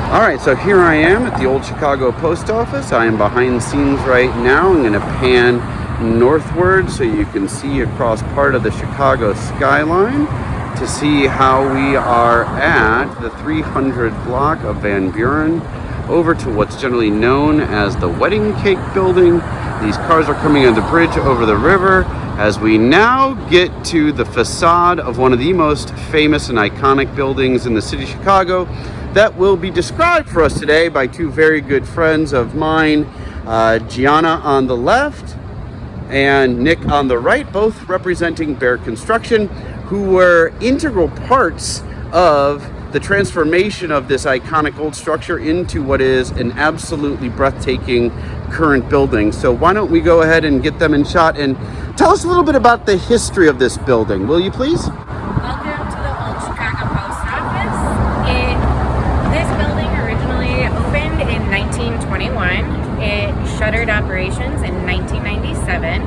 All right, so here I am at the old Chicago post office. I am behind the scenes right now. I'm going to pan northward so you can see across part of the Chicago skyline to see how we are at the 300 block of Van Buren over to what's generally known as the Wedding Cake Building. These cars are coming on the bridge over the river as we now get to the facade of one of the most famous and iconic buildings in the city of Chicago that will be described for us today by two very good friends of mine, Gianna on the left and Nick on the right, both representing Bear Construction, who were integral parts of the transformation of this iconic old structure into what is an absolutely breathtaking current building. So why don't we go ahead and get them in shot and tell us a little bit about the history of this building, will you please? Welcome to the old Chicago Post Office. This building originally opened in 1921. It shuttered operations in 1997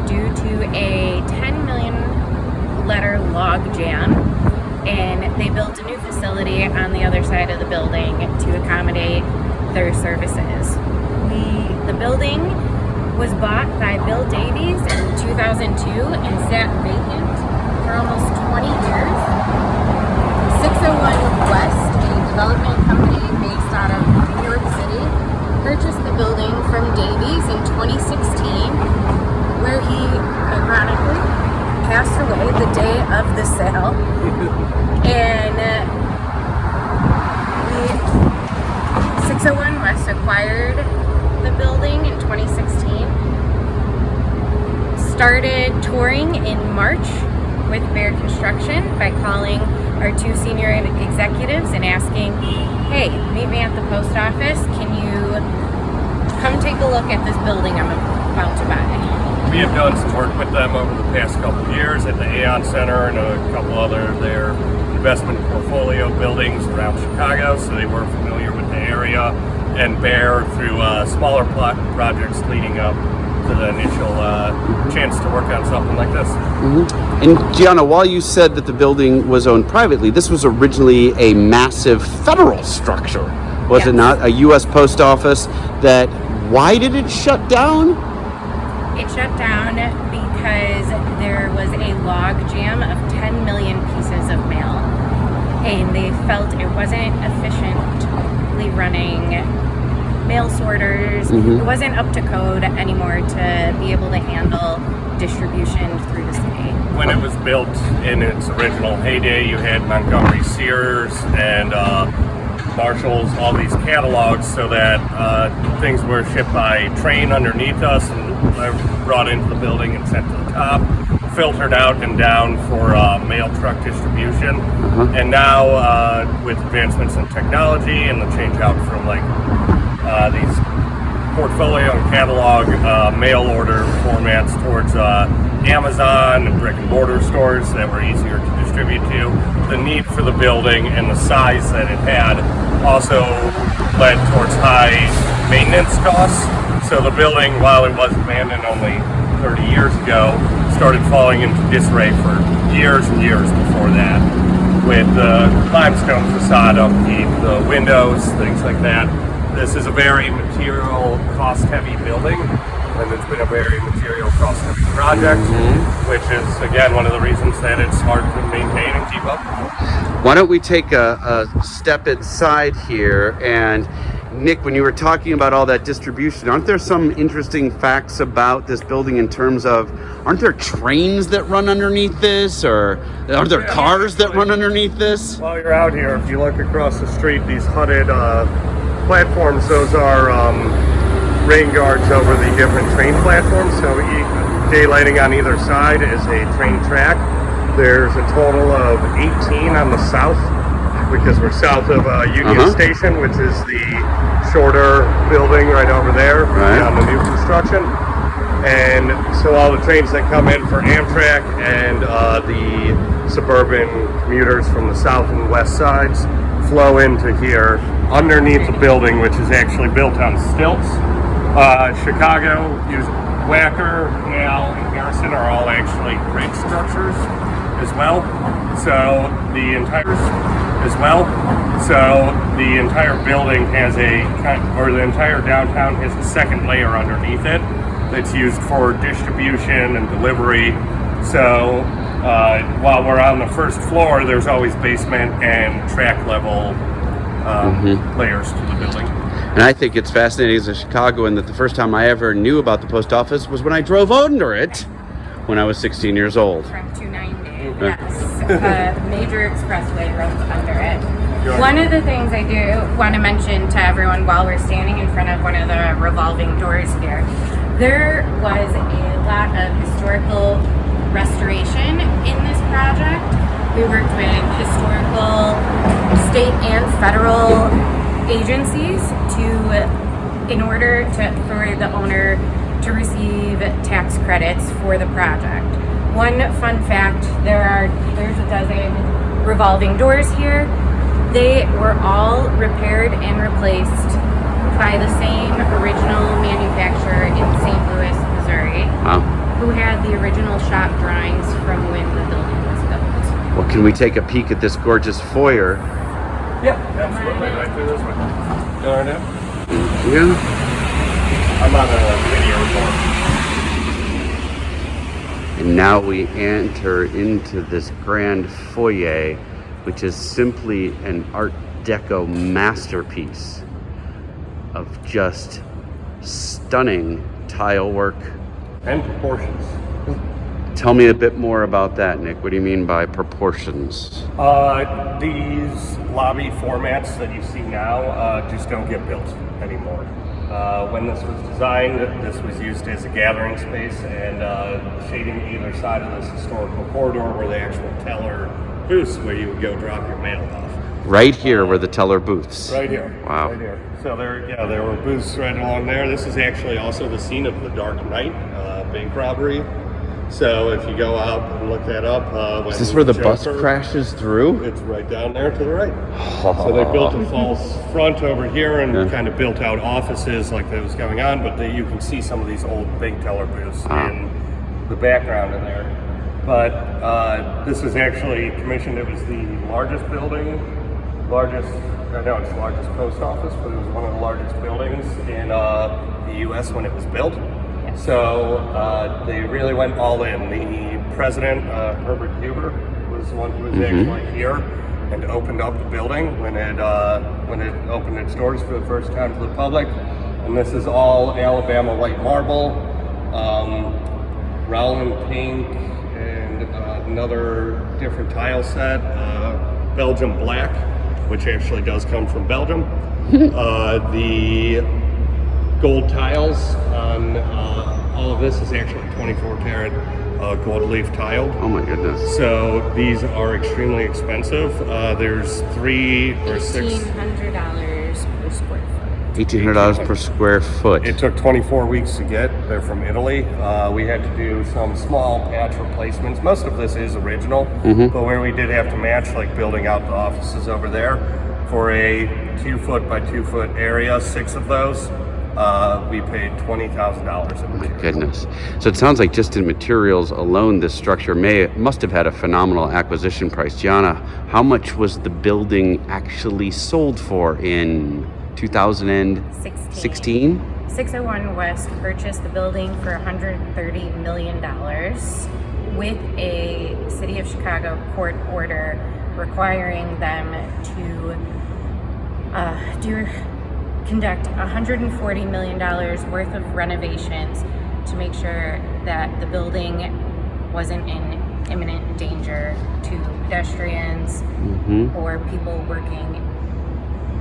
due to a 10 million letter log jam, and they built a new facility on the other side of the building to accommodate their services. The building was bought by Bill Davies in 2002 and sat vacant for almost 20 years. 601 West, a development company based out of New York City, purchased the building from Davies in 2016, where he ironically passed away the day of the sale. And 601 West acquired the building in 2016, started touring in March with Bear Construction by calling our two senior executives and asking, hey, meet me at the post office, can you come take a look at this building I'm about to buy? We have done some work with them over the past couple of years at the Aon Center and a couple other of their investment portfolio buildings around Chicago, so they were familiar with the area and Bear through smaller projects leading up to the initial chance to work on something like this. Mm-hmm. And Gianna, while you said that the building was owned privately, this was originally a massive federal structure, was Yes. it not? A U.S. post office that, why did it shut down? It shut down because there was a log jam of 10 million pieces of mail, and they felt it wasn't efficiently running mail sorters. Mm-hmm. It wasn't up to code anymore to be able to handle distribution through the city. When it was built in its original heyday, you had Montgomery Sears and Marshalls, all these catalogs, so that things were shipped by train underneath us and brought into the building and sent to the top, filtered out and down for mail truck distribution. And now with advancements in technology and the change out from these portfolio and catalog mail order formats towards Amazon and brick and mortar stores that were easier to distribute to, the need for the building and the size that it had also led towards high maintenance costs. So the building, while it was abandoned only 30 years ago, started falling into disarray for years and years before that, with the limestone facade upkeep, the windows, things like that. This is a very material cost-heavy building, and it's been a very material cost-heavy project, which is, again, one of the reasons that it's hard to maintain and keep up. Why don't we take a step inside here? And Nick, when you were talking about all that distribution, aren't there some interesting facts about this building in terms of, aren't there trains that run underneath this, or are there cars that run underneath this? While you're out here, if you look across the street, these hooded platforms, those are rain guards over the different train platforms. So daylighting on either side is a train track. There's a total of 18 on the south, because we're south of Union Station, which is the shorter building right over there on the new construction. And so all the trains that come in for Amtrak and the suburban commuters from the south and west sides flow into here underneath the building, which is actually built on stilts. Chicago, Wacker, Yale, and Garrison are all actually bridge structures as well. So the entire as well. So the entire building has the entire downtown has a second layer underneath it that's used for distribution and delivery. So while we're on the first floor, there's always basement and track level layers to the building. And I think it's fascinating as a Chicagoan that the first time I ever knew about the post office was when I drove under it when I was 16 years old. From 290, yes. Major expressway runs under it. One of the things I do want to mention to everyone while we're standing in front of one of the revolving doors here, there was a lot of historical restoration in this project. We worked with historical state and federal agencies in order for the owner to receive tax credits for the project. One fun fact, there's a dozen revolving doors here. They were all repaired and replaced by the same original manufacturer in St. Louis, Missouri, who had the original shop drawings from when the building was built. Well, can we take a peek at this gorgeous foyer? Yeah, absolutely. Right through this way. Go right now. Thank you. I'm on a video report. And now we enter into this grand foyer, which is simply an Art Deco masterpiece of just stunning tile work. And proportions. Tell me a bit more about that, Nick. What do you mean by proportions? These lobby formats that you see now just don't get built anymore. When this was designed, this was used as a gathering space and shading either side of this historical corridor where the actual teller booths where you would go drop your mail off. Right here were the teller booths. Right here. Wow. Right here. So there were booths right along there. This is actually also the scene of the Dark Knight bank robbery. So if you go out and look that up, is this where the bus crashes through? It's right down there to the right. So they built a false front over here and kind of built out offices like that was going on, but you can see some of these old bank teller booths in the background in there. But this was actually commissioned. It was the largest largest post office, but it was one of the largest buildings in the U.S. when it was built. So they really went all in. The president, Herbert Hoover, was the one who was actually here and opened up the building when it opened its doors for the first time to the public. And this is all Alabama white marble, Rowland pink, and another different tile set, Belgium black, which actually does come from Belgium. The gold tiles on all of this is actually 24 karat gold leaf tiled. Oh my goodness. So these are extremely expensive. There's $300 or $1,800 per square foot. $1,800 per square foot. It took 24 weeks to get. They're from Italy. We had to do some small patch replacements. Most of this is original, but where we did have to match, like building out the offices over there, for a 2 foot by 2 foot area, 6 of those, we paid $20,000 in materials. My goodness. So it sounds like just in materials alone, this structure must have had a phenomenal acquisition price. Gianna, how much was the building actually sold for in 2016? 601 West purchased the building for $130 million with a City of Chicago court order requiring them to conduct $140 million worth of renovations to make sure that the building wasn't in imminent danger to pedestrians or people working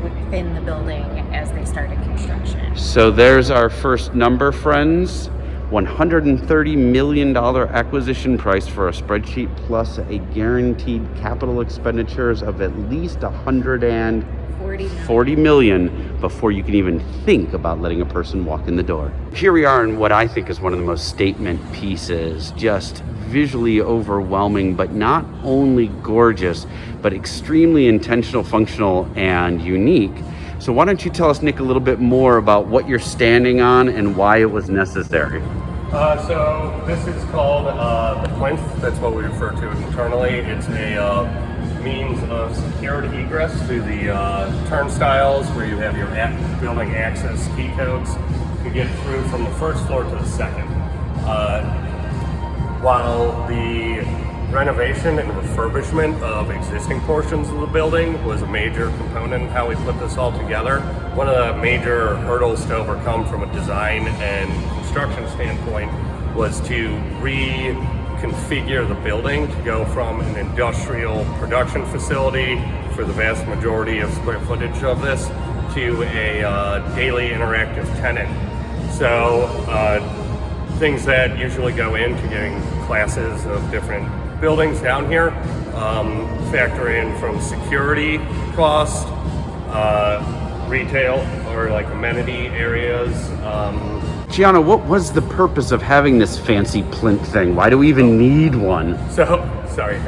within the building as they started construction. So there's our first number, friends. $130 million acquisition price for a spreadsheet plus a guaranteed capital expenditures of at least $140 million before you can even think about letting a person walk in the door. Here we are in what I think is one of the most statement pieces, just visually overwhelming, but not only gorgeous, but extremely intentional, functional, and unique. So why don't you tell us, Nick, a little bit more about what you're standing on and why it was necessary? So this is called the plinth. That's what we refer to it internally. It's a means of secured egress through the turnstiles where you have your building access key codes to get through from the first floor to the second. While the renovation and refurbishment of existing portions of the building was a major component in how we put this all together, one of the major hurdles to overcome from a design and construction standpoint was to reconfigure the building to go from an industrial production facility for the vast majority of square footage of this to a daily interactive tenant. So things that usually go into getting classes of different buildings down here factor in from security cost, retail or like amenity areas. Gianna, what was the purpose of having this fancy plinth thing? Why do we even need one? So, sorry,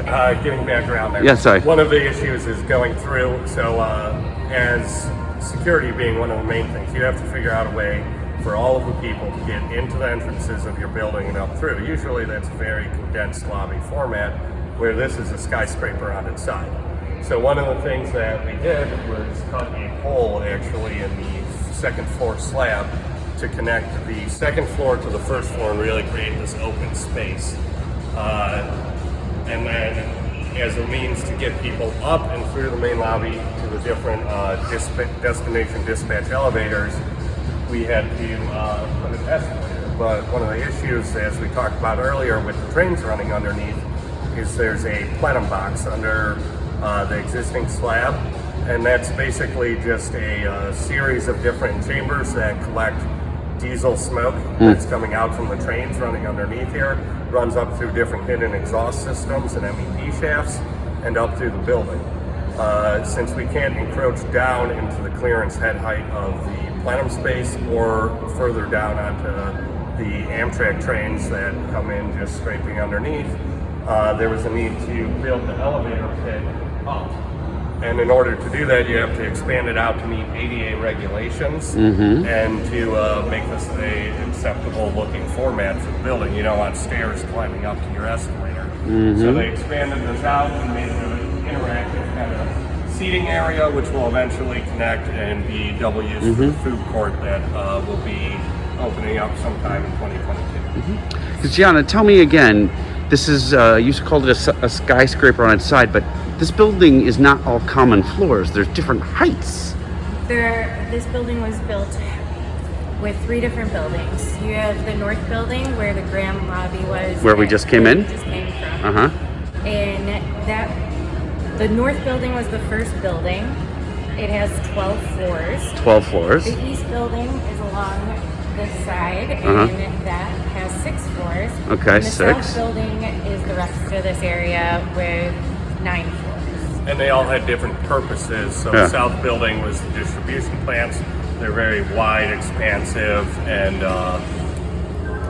getting back around there. Yeah, sorry. One of the issues is going through, so as security being one of the main things, you have to figure out a way for all of the people to get into the entrances of your building and up through. Usually that's a very condensed lobby format, where this is a skyscraper on its side. So one of the things that we did was cut a hole actually in the second floor slab to connect the second floor to the first floor and really create this open space. And then as a means to get people up and through the main lobby to the different destination dispatch elevators, we had to put an escalator. But one of the issues, as we talked about earlier with the trains running underneath, is there's a plenum box under the existing slab, and that's basically just a series of different chambers that collect diesel smoke that's coming out from the trains running underneath here, runs up through different hidden exhaust systems and MEP shafts, and up through the building. Since we can't encroach down into the clearance head height of the plenum space or further down onto the Amtrak trains that come in just scraping underneath, there was a need to build the elevator pit up. And in order to do that, you have to expand it out to meet ADA regulations and to make this an acceptable looking format for the building. You don't want stairs climbing up to your escalator. So they expanded this out and made it an interactive kind of seating area, which will eventually connect and be double use for the food court that will be opening up sometime in 2022. Gianna, tell me again, this is, you called it a skyscraper on its side, but this building is not all common floors. There's different heights. This building was built with 3 different buildings. You have the north building where the Grand Lobby was. Where we just came in? We just came from. And the north building was the first building. It has 12 floors. 12 floors. The east building is along this side, and that has 6 floors. Okay, and the 6. south building is the rest of this area with 9 floors. And they all had different purposes. So the south building was the distribution plants. They're very wide, expansive, and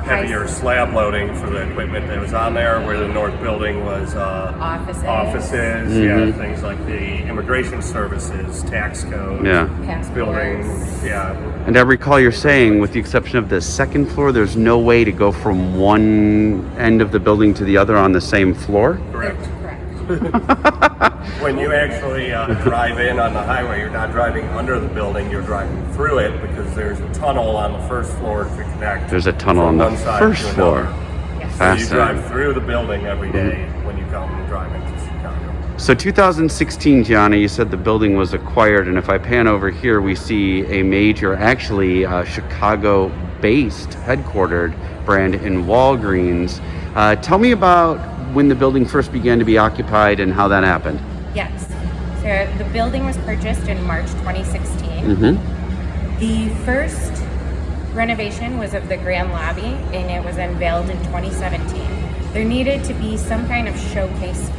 heavier slab loading for the equipment that was on there, where the north building was offices, things like the immigration services, tax code, buildings, And I recall you're saying, with the exception of the second floor, there's no way to go from one end of the building to the other on the same floor? Correct. When you actually drive in on the highway, you're not driving under the building, you're driving through it, because there's a tunnel on the first floor to connect. There's a tunnel on the first floor. Yes. So you drive through the building every day when you come and drive into Chicago. So 2016, Gianna, you said the building was acquired, and if I pan over here, we see a major, actually Chicago-based, headquartered brand in Walgreens. Tell me about when the building first began to be occupied and how that happened. Yes. So the building was purchased in March 2016. The first renovation was of the Grand Lobby, and it was unveiled in 2017. There needed to be some kind of showcase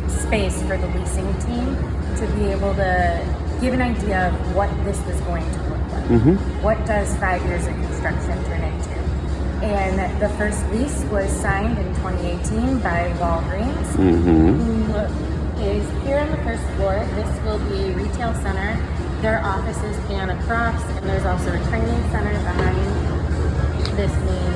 space for the leasing team to be able to give an idea of what this was going to look like. What does 5 years of construction turn into? And the first lease was signed in 2018 by Walgreens, who is here on the first floor. This will be retail center. Their offices pan across, and there's also a training center behind this main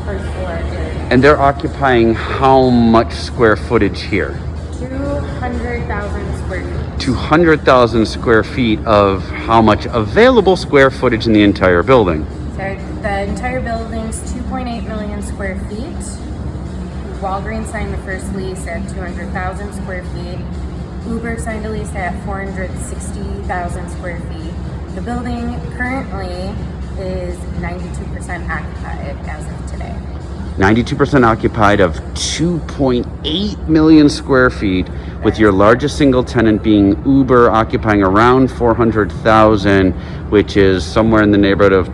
first floor area. And they're occupying how much square footage here? 200 200,000 square feet. 200,000 square feet of how much available square footage in the entire building? So the entire building's 2.8 million square feet. Walgreens signed the first lease at 200,000 square feet. Uber signed a lease at 460,000 square feet. The building currently is 92% occupied as of today. 92% occupied of 2.8 million square feet, with your largest single tenant being Uber, occupying around 400,000, which is somewhere in the neighborhood of,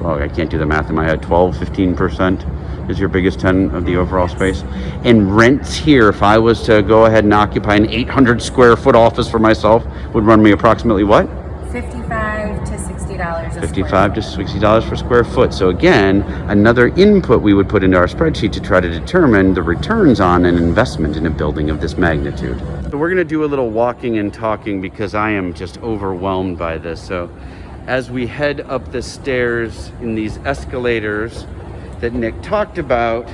I can't do the math in my head, 12, 15% is your biggest tenant of the overall space. And rents here, if I was to go ahead and occupy an 800 square foot office for myself, would run me approximately what? $55 to $60 a $55 to $60 per square foot. So again, another input we would put into our spreadsheet to try to determine the returns on an investment in a building of this magnitude. So we're gonna do a little walking and talking because I am just overwhelmed by this. So as we head up the stairs in these escalators that Nick talked about,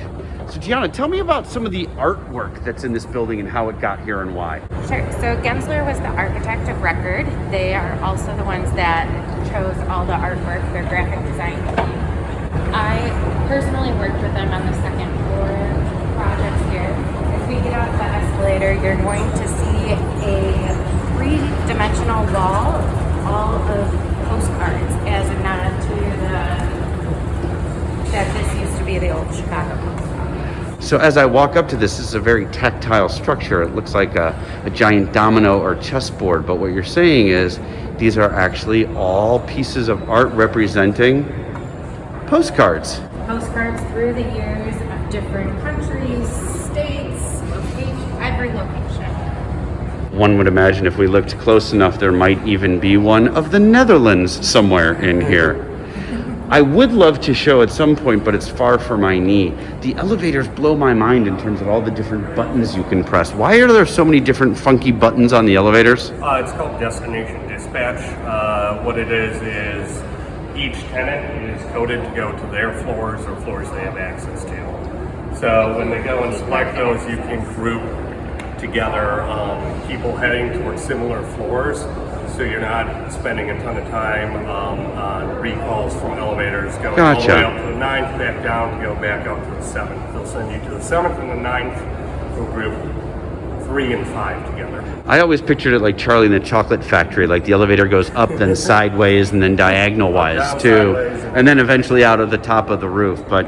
so Gianna, tell me about some of the artwork that's in this building and how it got here and why. Sure. So Gensler was the architect of record. They are also the ones that chose all the artwork, their graphic design team. I personally worked with them on the second floor projects here. If we get off the escalator, you're going to see a three-dimensional wall, all of postcards as a nod to that this used to be the old Chicago post office. So as I walk up to this is a very tactile structure. It looks like a giant domino or chessboard, but what you're saying is these are actually all pieces of art representing postcards. Postcards through the years of different countries, states, locations, every location. One would imagine if we looked close enough, there might even be one of the Netherlands somewhere in here. I would love to show at some point, but it's far for my knee. The elevators blow my mind in terms of all the different buttons you can press. Why are there so many different funky buttons on the elevators? It's called destination dispatch. What it is each tenant is coded to go to their floors or floors they have access to. So when they go and select those, you can group together people heading towards similar floors. So you're not spending a ton of time on recalls from elevators going all the way up to the 9th, back down to go back up to the 7th. They'll send you to the 7th and the 9th. We'll group 3 and 5 together. I always pictured it like Charlie in the Chocolate Factory, like the elevator goes up, then sideways, and then diagonal-wise too, and then eventually out of the top of the roof. But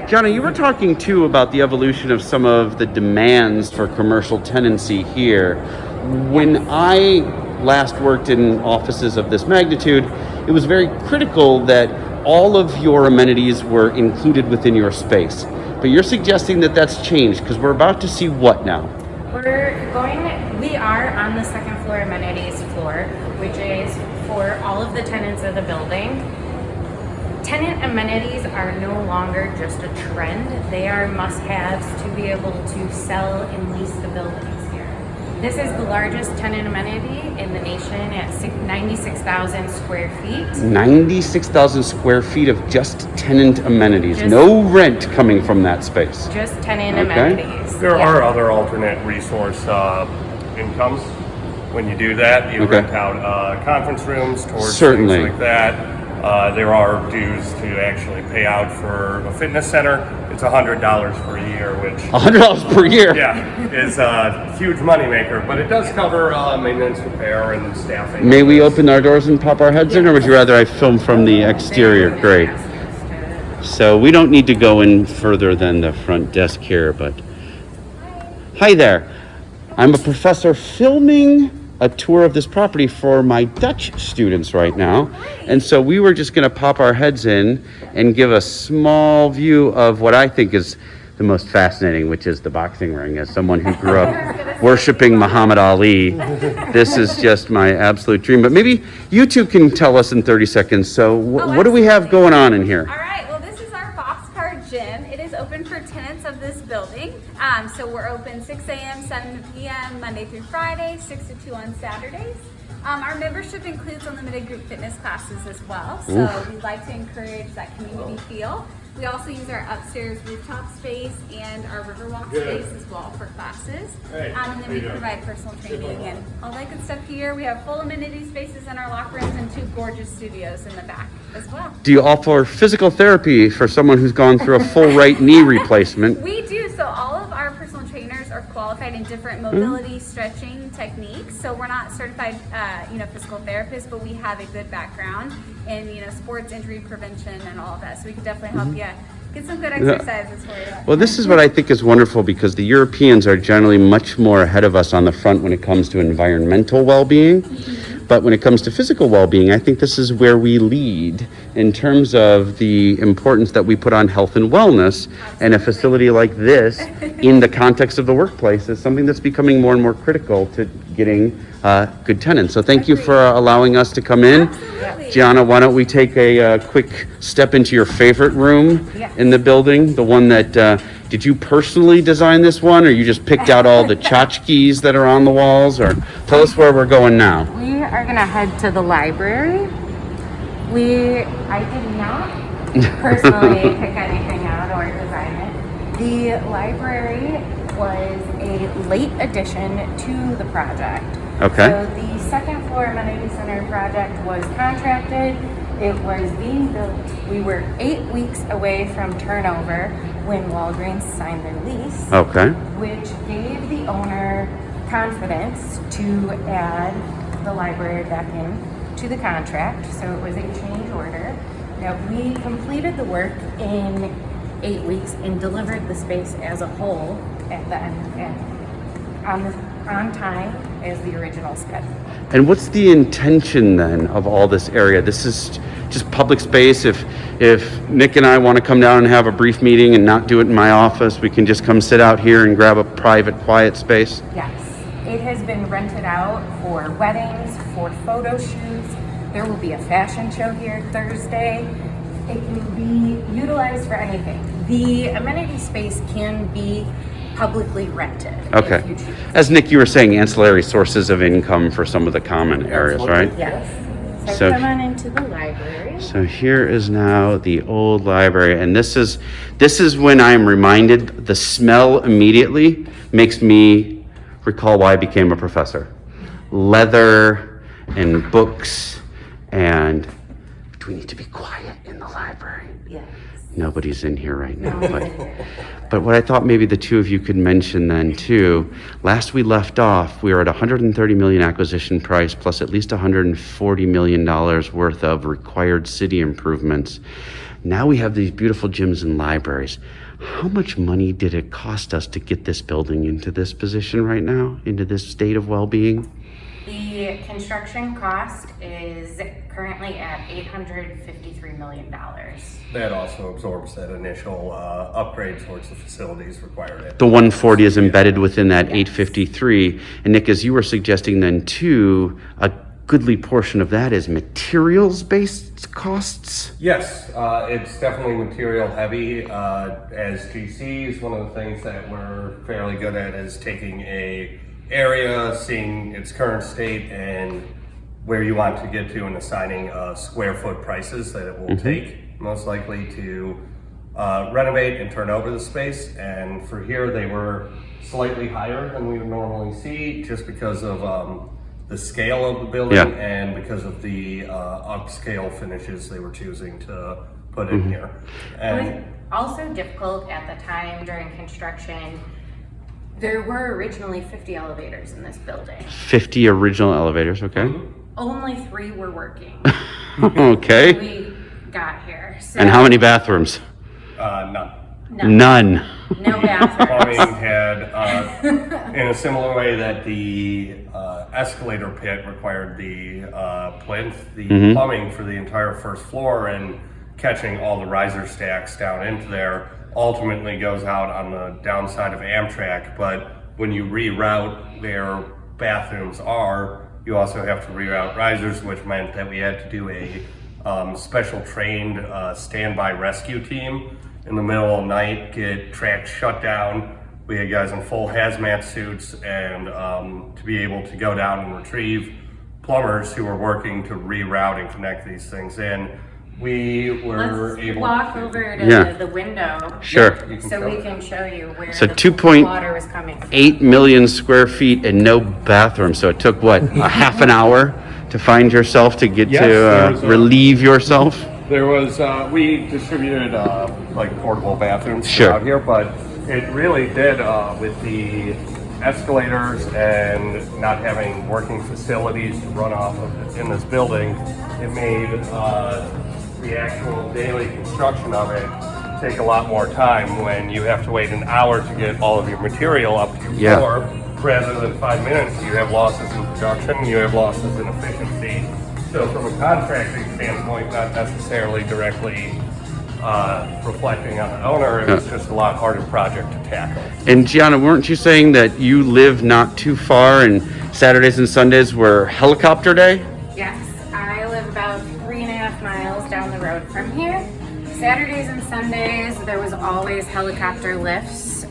Gianna, you were talking too about the evolution of some of the demands for commercial tenancy here. When I last worked in offices of this magnitude, it was very critical that all of your amenities were included within your space. But you're suggesting that that's changed because we're about to see what now? We are on the second floor amenities floor, which is for all of the tenants of the building. Tenant amenities are no longer just a trend. They are must-haves to be able to sell and lease the buildings here. This is the largest tenant amenity in the nation at 96,000 square feet. 96,000 square feet of just tenant amenities. No rent coming from that space. Just tenant amenities. There are other alternate resource incomes. When you do that, you rent out conference rooms, tours, things like that. There are dues to actually pay out for a fitness center. It's $100 per year, which $100 per year? Yeah, is a huge moneymaker, but it does cover maintenance, repair, and staffing. May we open our doors and pop our heads in, or would you rather I film from the exterior? Great. So we don't need to go in further than the front desk here, but hi there. I'm a professor filming a tour of this property for my Dutch students right now. And so we were just gonna pop our heads in and give a small view of what I think is the most fascinating, which is the boxing ring. As someone who grew up worshiping Muhammad Ali, this is just my absolute dream. But maybe you two can tell us in 30 seconds. So what do we have going on in here? All right, well, this is our Boxcar Gym. It is open for tenants of this building. So we're open 6 a.m., 7 p.m., Monday through Friday, 6 to 2 on Saturdays. Our membership includes unlimited group fitness classes as well. So we'd like to encourage that community feel. We also use our upstairs rooftop space and our Riverwalk Good. space as well for classes. Hey, And how then you we doing? provide personal training and all that good stuff here. We have full amenity spaces in our locker rooms and 2 gorgeous studios in the back as well. Do you offer physical therapy for someone who's gone through a full right knee replacement? We do. So all of our personal trainers are qualified in different mobility stretching techniques. So we're not certified, physical therapists, but we have a good background in, sports injury prevention and all of that. So we can definitely help you get some good exercises for you. Well, this is what I think is wonderful, because the Europeans are generally much more ahead of us on the front when it comes to environmental well-being. But when it comes to physical well-being, I think this is where we lead in terms of the importance that we put on health and wellness. And a facility like this in the context of the workplace is something that's becoming more and more critical to getting good tenants. So thank you for allowing us to come in. Absolutely. Gianna, why don't we take a quick step into your favorite room in the building, the one that, did you personally design this one, or you just picked out all the tchotchkes that are on the walls, or tell us where we're going now. We are gonna head to the library. I did not personally pick anything out or design it. The library was a late addition to the project. Okay. So the second floor amenity center project was contracted. It was being built. We were 8 weeks away from turnover when Walgreens signed their lease. Okay. Which gave the owner confidence to add the library back in to the contract. So it was a change order. Now, we completed the work in 8 weeks and delivered the space as a whole at the end, on time as the original schedule. And what's the intention then of all this area? This is just public space. If Nick and I want to come down and have a brief meeting and not do it in my office, we can just come sit out here and grab a private, quiet space? Yes. It has been rented out for weddings, for photo shoots. There will be a fashion show here Thursday. It can be utilized for anything. The amenity space can be publicly rented. Okay. If you choose. As Nick, you were saying, ancillary sources of income for some of the common areas, right? Yes. So, So- come on into the library. So here is now the old library, and this is when I am reminded, the smell immediately makes me recall why I became a professor. Leather and books, and do we need to be quiet in the library? Yes. Nobody's in here right now, but what I thought maybe the two of you could mention then too, last we left off, we were at 130 million acquisition price plus at least $140 million worth of required city improvements. Now we have these beautiful gyms and libraries. How much money did it cost us to get this building into this position right now, into this state of well-being? The construction cost is currently at $853 million. That also absorbs that initial upgrade towards the facilities required. The 140 is embedded within that 853. And Nick, as you were suggesting then too, a goodly portion of that is materials-based costs? Yes, it's definitely material heavy. As GCs, one of the things that we're fairly good at is taking a area, seeing its current state and where you want to get to, and assigning square foot prices that it will take most likely to renovate and turn over the space. And for here, they were slightly higher than we would normally see, just because of the scale of the building and because of the upscale finishes they were choosing to put in here. It was also difficult at the time during construction. There were originally 50 elevators in this building. 50 original elevators, okay. Only 3 were working. Okay. when we got here. So And how many bathrooms? None. None. No bathrooms. Plumbing had, in a similar way that the escalator pit required the plinth, the plumbing for the entire first floor and catching all the riser stacks down into there ultimately goes out on the downside of Amtrak. But when you reroute where bathrooms are, you also have to reroute risers, which meant that we had to do a special trained standby rescue team in the middle of the night, get tracks shut down. We had guys in full hazmat suits, and to be able to go down and retrieve plumbers who were working to reroute and connect these things in. we were Let's able walk to. over to Yeah. the window. Sure. You can So show we it. can show you where So the 2.8 water was coming from. 8 million square feet and no bathroom. So it took what, a half an hour to find yourself to get Yes, there was to a- relieve yourself? There was, we distributed like portable bathrooms Sure. out here, but it really did with the escalators and not having working facilities to run off of in this building. It made the actual daily construction of it take a lot more time when you have to wait an hour to get all of your material up to your Yeah. floor. Rather than 5 minutes, you have losses in production, you have losses in efficiency. So from a contracting standpoint, not necessarily directly reflecting on the owner, it was just a lot harder project to tackle. And Gianna, weren't you saying that you live not too far and Saturdays and Sundays were helicopter day? Yes, I live about 3.5 miles down the road from here. Saturdays and Sundays, there was always helicopter lifts.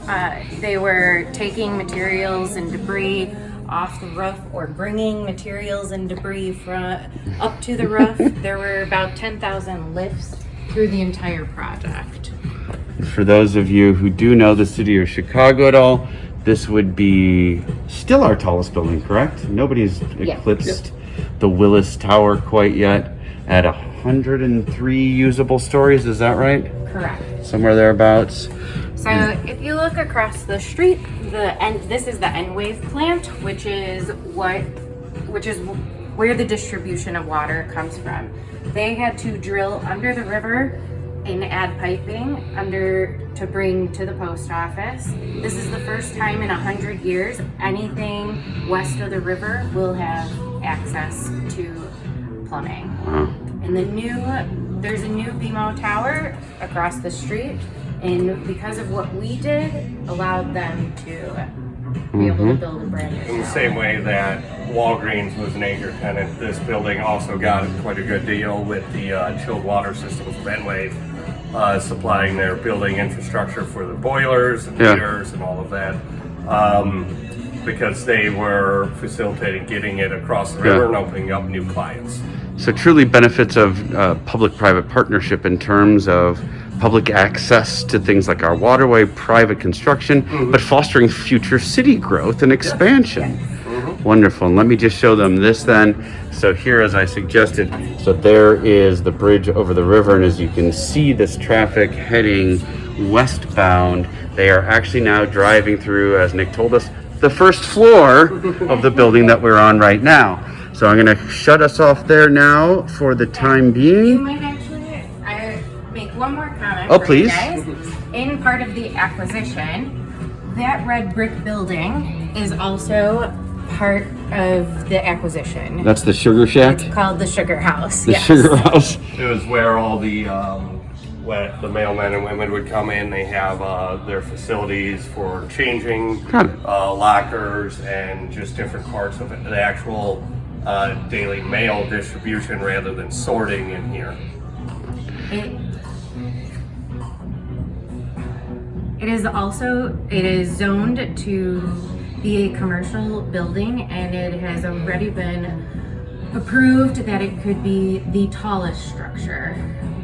They were taking materials and debris off the roof or bringing materials and debris from up to the roof. There were about 10,000 lifts through the entire project. For those of you who do know the city of Chicago at all, this would be still our tallest building, correct? Nobody's eclipsed the Willis Tower quite yet at 103 usable stories, is that right? Correct. Somewhere thereabouts. So if you look across the street, this is the N-Wave plant, which is where the distribution of water comes from. They had to drill under the river and add piping to bring to the post office. This is the first time in 100 years anything west of the river will have access to plumbing. And there's a new BMO tower across the street, and because of what we did, allowed them to be able to build a brand new In the tower. same way that Walgreens was an anchor tenant, this building also got quite a good deal with the chilled water system from N-Wave, supplying their building infrastructure for the boilers and heaters and all of that, because they were facilitating getting it across the river and opening up new clients. So truly benefits of public-private partnership in terms of public access to things like our waterway, private construction, but fostering future city growth and expansion. Wonderful. And let me just show them this then. So here, as I suggested, so there is the bridge over the river, and as you can see this traffic heading westbound, they are actually now driving through, as Nick told us, the first floor of the building that we're on right now. So I'm going to shut us off there now for the time You being. might actually make one more comment. Oh, for you please. guys. In part of the acquisition, that red brick building is also part of the acquisition. That's the Sugar Shack, It's called the Sugar House. the Sugar House. It was where all the mailmen and women would come in. They have their facilities for changing, lockers, and just different parts of it, the actual daily mail distribution rather than sorting in here. It is zoned to be a commercial building, and it has already been approved that it could be the tallest structure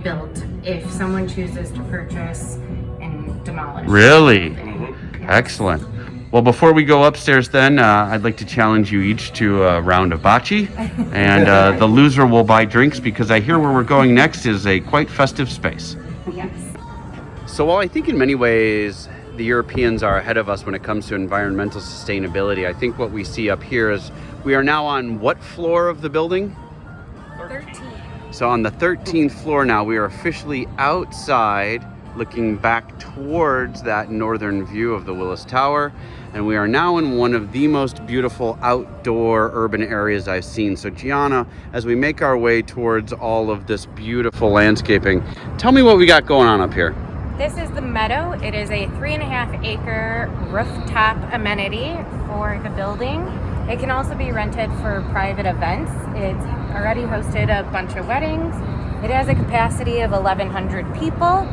built if someone chooses to purchase and demolish. Really? Excellent. Well, before we go upstairs then, I'd like to challenge you each to a round of bocce, and the loser will buy drinks, because I hear where we're going next is a quite festive space. Yes. So while I think in many ways the Europeans are ahead of us when it comes to environmental sustainability, I think what we see up here is we are now on what floor of the building? 13. So on the 13th floor now, we are officially outside looking back towards that northern view of the Willis Tower. And we are now in one of the most beautiful outdoor urban areas I've seen. So Gianna, as we make our way towards all of this beautiful landscaping, tell me what we got going on up here. This is the Meadow. It is a 3.5 acre rooftop amenity for the building. It can also be rented for private events. It's already hosted a bunch of weddings. It has a capacity of 1,100 people.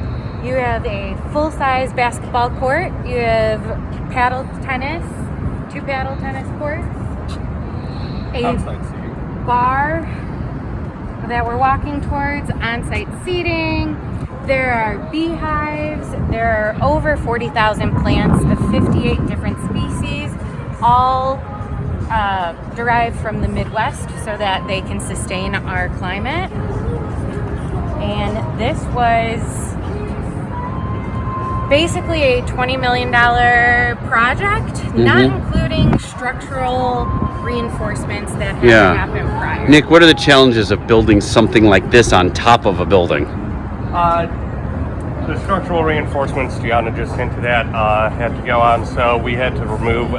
You have a full-size basketball court. You have paddle tennis, 2 paddle tennis courts, a bar, that we're walking towards, on-site seating. There are beehives. There are over 40,000 plants of 58 different species, all derived from the Midwest so that they can sustain our climate. And this was basically a $20 million project, not including structural reinforcements that had to happen prior. Nick, what are the challenges of building something like this on top of a building? The structural reinforcements Gianna just hinted at had to go on, so we had to remove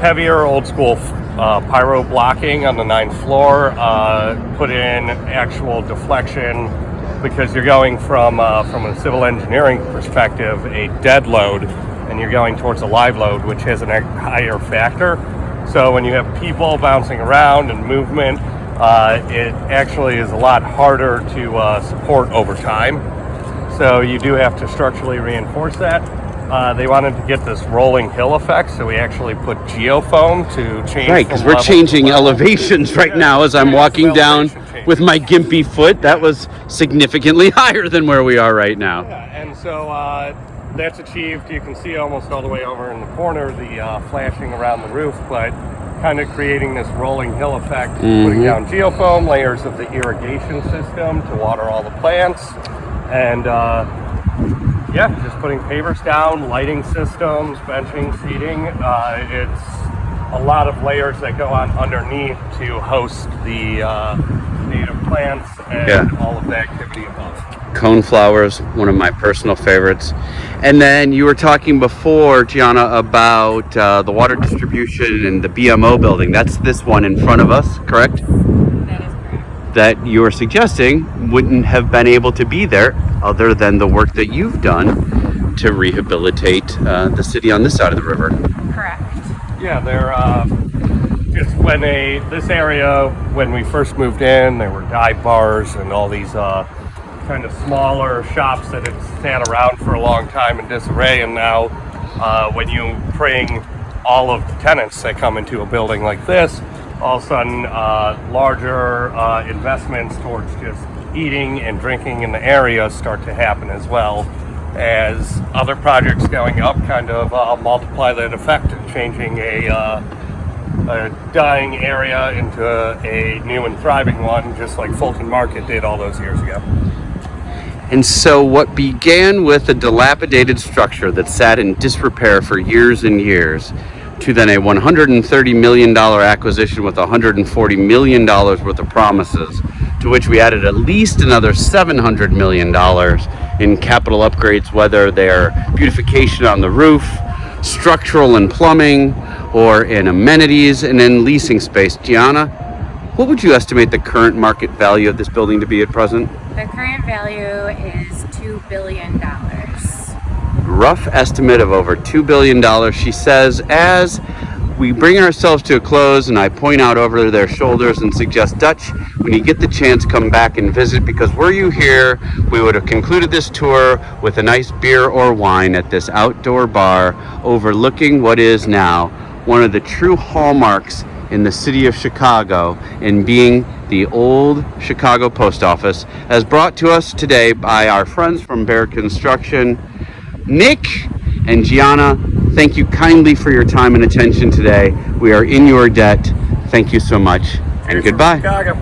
heavier old school pyro blocking on the 9th floor, put in actual deflection, because you're going from a civil engineering perspective, a dead load, and you're going towards a live load, which has a higher factor. So when you have people bouncing around and movement, it actually is a lot harder to support over time. So you do have to structurally reinforce that. They wanted to get this rolling hill effect, so we actually put geofoam to change. Right, because we're changing elevations right now as I'm walking down with my gimpy foot. That was significantly higher than where we are right now. Yeah, and so that's achieved. You can see almost all the way over in the corner the flashing around the roof, but kind of creating this rolling hill effect, putting down geofoam, layers of the irrigation system to water all the plants, and just putting pavers down, lighting systems, benching, seating. It's a lot of layers that go on underneath to host the native plants and all of the activity above. Coneflowers, one of my personal favorites. And then you were talking before, Gianna, about the water distribution and the BMO building. That's this one in front of us, correct? That is correct. That you were suggesting wouldn't have been able to be there other than the work that you've done to rehabilitate the city on this side of the river. Correct. Yeah, they're just this area, when we first moved in, there were dive bars and all these kind of smaller shops that had sat around for a long time in disarray, and now when you bring all of the tenants that come into a building like this, all of a sudden larger investments towards just eating and drinking in the area start to happen, as well as other projects going up kind of multiply that effect, changing a dying area into a new and thriving one, just like Fulton Market did all those years ago. And so what began with a dilapidated structure that sat in disrepair for years and years, to then a $130 million acquisition with $140 million worth of promises, to which we added at least another $700 million in capital upgrades, whether they're beautification on the roof, structural and plumbing, or in amenities and in leasing space. Gianna, what would you estimate the current market value of this building to be at present? The current value is $2 billion. Rough estimate of over $2 billion. She says, as we bring ourselves to a close and I point out over their shoulders and suggest, Dutch, when you get the chance, come back and visit, because were you here, we would have concluded this tour with a nice beer or wine at this outdoor bar overlooking what is now one of the true hallmarks in the city of Chicago, in being the old Chicago post office, as brought to us today by our friends from Bear Construction. Nick and Gianna, thank you kindly for your time and attention today. We are in your debt. Thank you so much, and goodbye. Chicago.